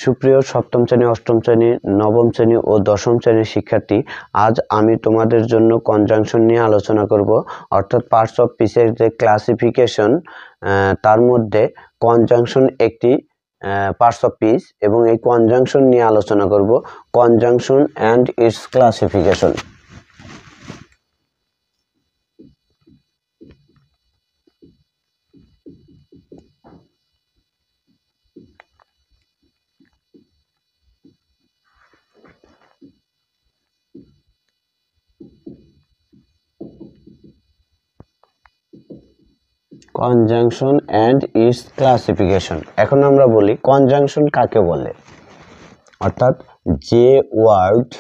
সুপ্রিয় সপ্তম শ্রেণী, অষ্টম শ্রেণী, নবম শ্রেণী ও দশম শ্রেণীর শিক্ষার্থী, আজ আমি তোমাদের জন্য কনজাংশন নিয়ে আলোচনা করব। অর্থাৎ পার্টস অফ স্পিচের যে ক্লাসিফিকেশন, তার মধ্যে কনজাংশন একটি পার্টস অফ স্পিচ এবং এই কনজাংশন নিয়ে আলোচনা করব। Conjunction and it's classification. Conjunction and it's classification. এখন আমরা বলি কনজাংশন কাকে বলে। অর্থাৎ যে ওয়ার্ড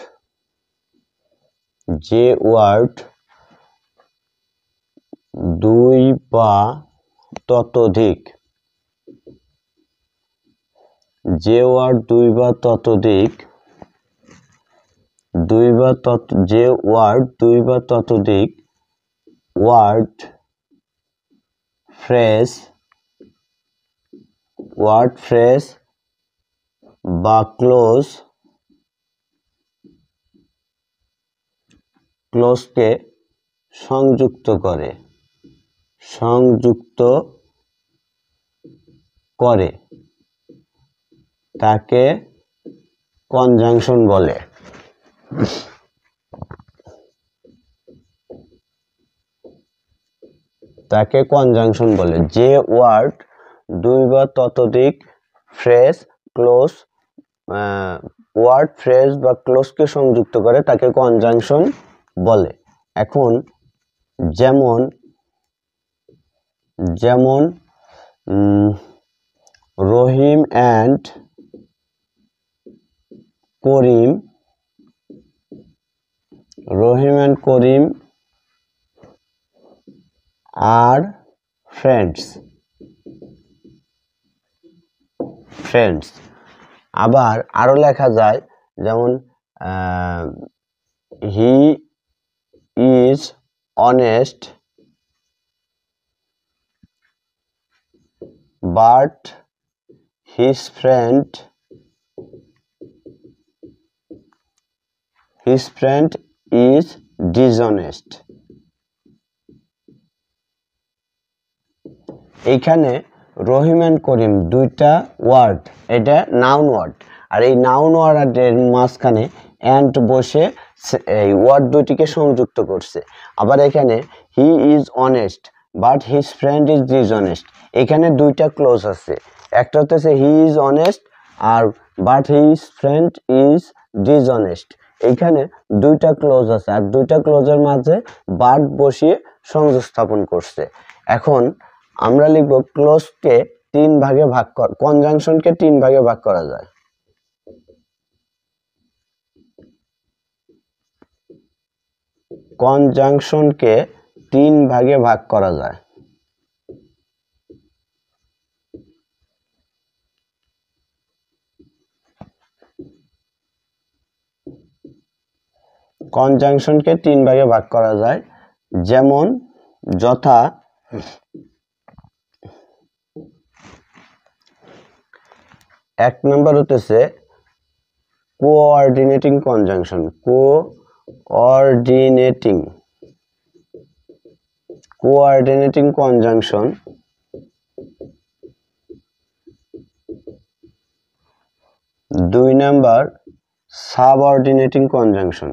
দুই বা ততোধিক, যে ওয়ার্ড দুই বা ততোধিক ওয়ার্ড, ফ্রেজ বা ক্লোজকে সংযুক্ত করে তাকে কনজাংশন বলে। যে ওয়ার্ড দুই বা ততোধিক ওয়ার্ড, ফ্রেজ বা ক্লোজকে সংযুক্ত করে তাকে কনজাংশন বলে। এখন যেমন রহিম অ্যান্ড করিম আর ফ্রেন্ডস। আবার আরো লেখা যায়, যেমন হি is honest but his friend is dishonest. এইখানে রহিম এন্ড করিম দুইটা ওয়ার্ড, এটা নাউন ওয়ার্ড, আর এই নাউন ওয়ার্ডের মাঝখানে অ্যান্ড বসে এই ওয়ার্ড দুটিকে সংযুক্ত করছে। আবার এখানে he is honest but his friend is dishonest, এখানে দুইটা ক্লোজ আছে, একটা হচ্ছে হি ইজ অনেস্ট আর but his friend is dishonest, এইখানে দুইটা ক্লোজ আছে, আর দুইটা ক্লোজের মাঝে বাট বসিয়ে সংযোগ স্থাপন করছে। এখন আমরা লিখব ক্লোজকে তিন ভাগে ভাগ কনজাংশনকে তিন ভাগে ভাগ করা যায়। কনজাংশনকে তিন ভাগে ভাগ করা যায়। যেমন যথা এক নম্বর হতেছে কোঅর্ডিনেটিং কনজাংশন। কোঅর্ডিনেটিং কনজাংশন দুই নাম্বার সাবঅর্ডিনেটিং কনজাংশন।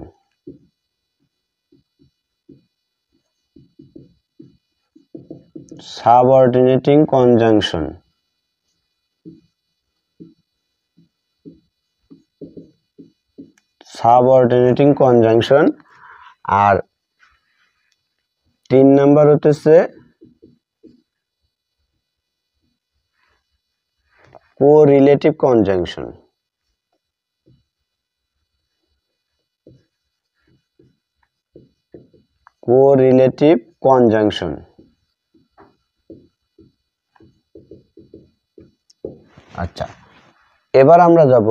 আর তিন নাম্বার হতেছে কোরিলেটিভ কনজাংশন। আচ্ছা, এবার আমরা যাব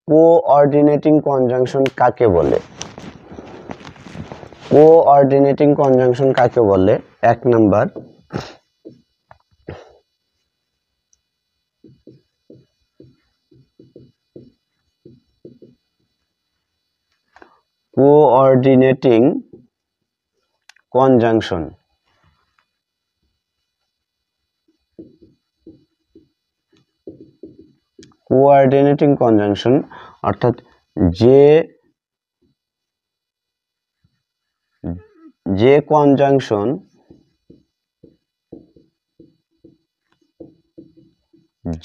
কোঅর্ডিনেটিং কনজাংশন কাকে বলে। কোঅর্ডিনেটিং কনজাংশন কাকে বলে? এক number, coordinating conjunction. Coordinating conjunction অর্থাৎ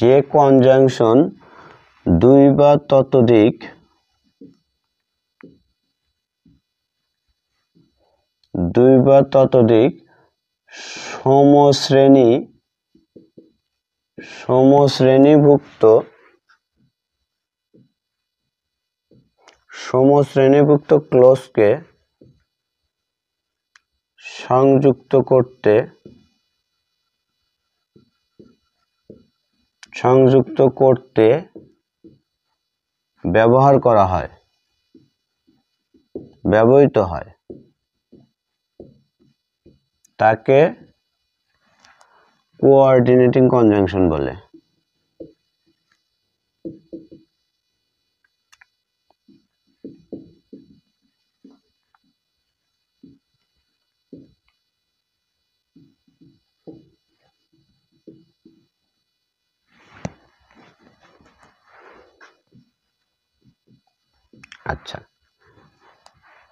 যে কনজাংশন দুই বা ততোধিক সমশ্রেণীভুক্ত ক্লজকে সংযুক্ত করতে ব্যবহৃত হয় তাকে কোঅর্ডিনেটিং কনজাংশন বলে। আচ্ছা,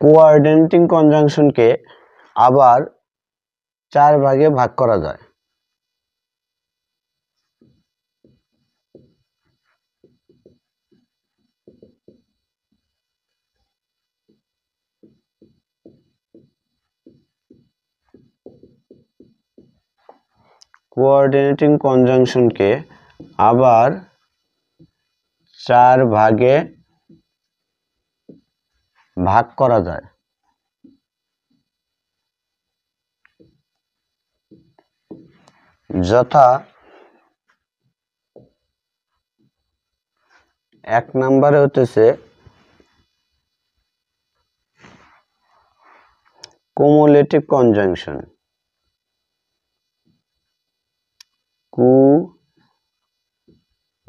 কোঅর্ডিনেটিং কনজাংশনকে আবার 4 ভাগে ভাগ করা যায়। কোঅর্ডিনেটিং কনজাংশনকে আবার 4 ভাগে ভাগ করা যায়। যথা 1 নম্বরে হতেছে কুমুলেটিভ কনজাংশন।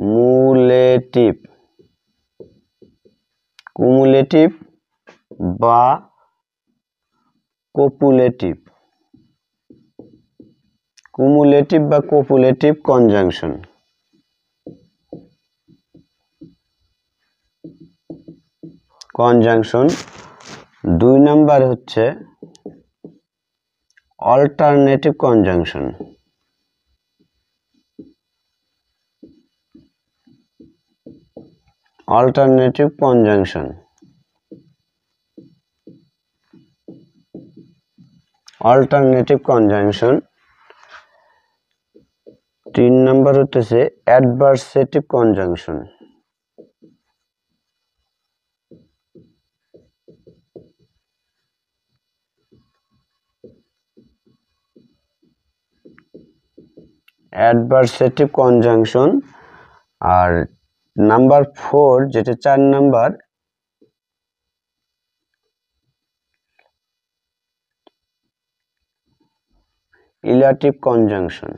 কুমুলেটিভ বা কোপুলেটিভ কনজাংশন। 2 নাম্বার হচ্ছে alternative conjunction. Alternative conjunction. 3 number হতেছে অ্যাডভার্সেটিভ কনজাংশন। আর নাম্বার 4 যেটা 4 নাম্বার ইলাটিভ কনজাংশন।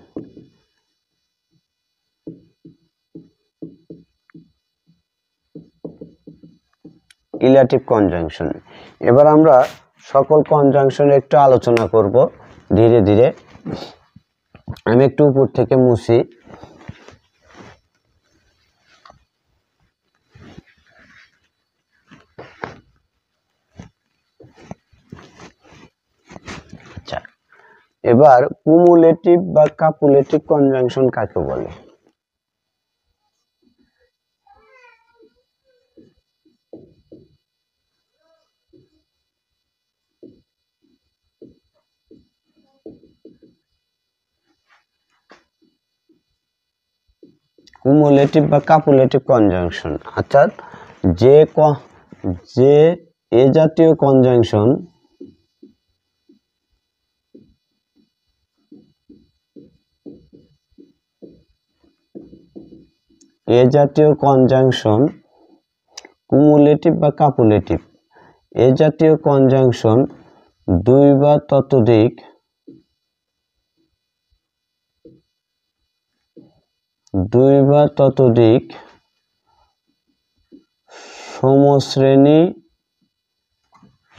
এবার আমরা সকল কনজাংশন একটু আলোচনা করব ধীরে ধীরে। আমি একটু উপর থেকে মুছি। আচ্ছা, এবার কুমুলেটিভ বা কাপুলেটিভ কনজাংশন কাকে বলে? কুমুলেটিভ বা কাপুলেটিভ কনজাংশন অর্থাৎ যে এ জাতীয় কনজাংশন কুমুলেটিভ বা কাপুলেটিভ এ জাতীয় কনজাংশন 2 বা ততোধিক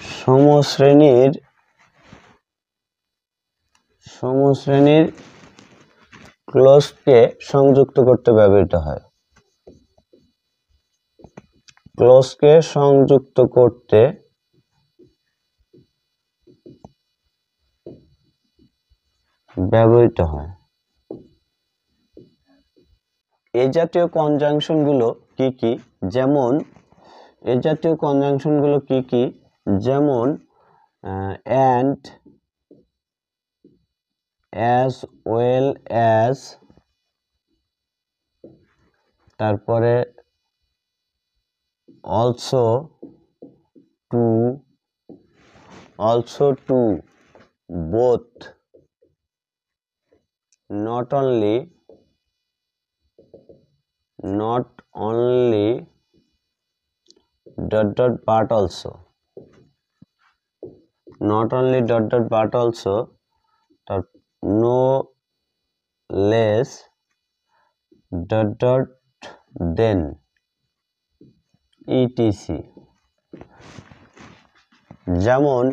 সমশ্রেণীর ক্লোজকে সংযুক্ত করতে ব্যবহৃত হয়। ক্লোজকে সংযুক্ত করতে ব্যবহৃত হয়। এই জাতীয় কনজাংশনগুলো কি কি? যেমন and, as well as, তারপরে also to, both, not only, but also, not only but also, no less, then, etc. যেমন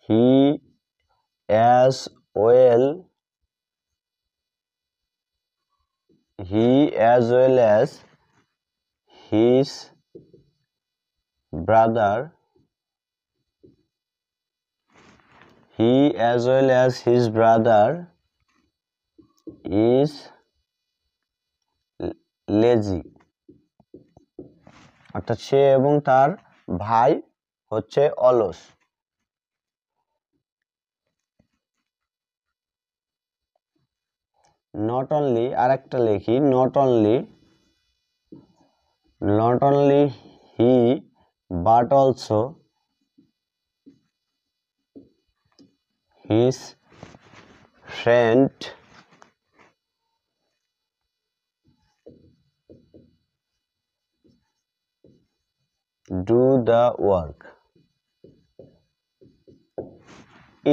he as well as his brother is lazy, অর্থাৎ সে এবং তার ভাই হচ্ছে অলস। not only, আরেকটা লিখি, not only he but also his friend do the work,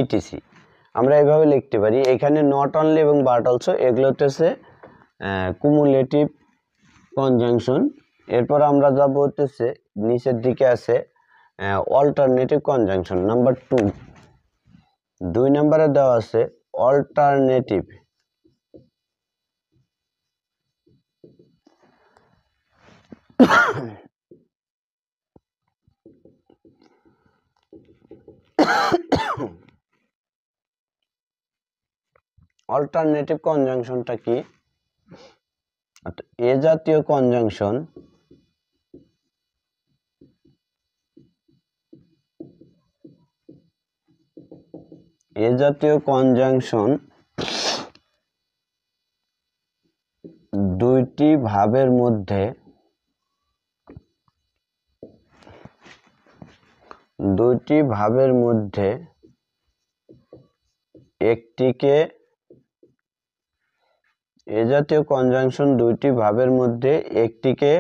etc. আমরা এভাবে লিখতে পারি। এখানে নট অনলি এবং বাট অলসো এগুলো হচ্ছে কুমুলেটিভ কনজাংশন। এরপর আমরা যাব হচ্ছে নিচের দিকে আছে অল্টারনেটিভ কনজাংশন নাম্বার 2। 2 নম্বরে দেওয়া আছে অল্টারনেটিভ। অল্টারনেটিভ কনজাংশনটা কি? এ জাতীয় কনজাংশন দুইটি ভাবের মধ্যে একটিকে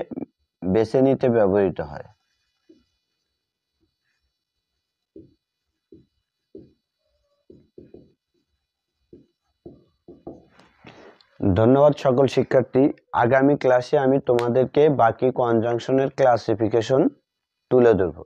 বেছে নিতে ব্যবহৃত হয়। ধন্যবাদ সকল শিক্ষার্থী। আগামী ক্লাসে আমি তোমাদেরকে বাকি কনজাংশনের ক্লাসিফিকেশন তুলে ধরব।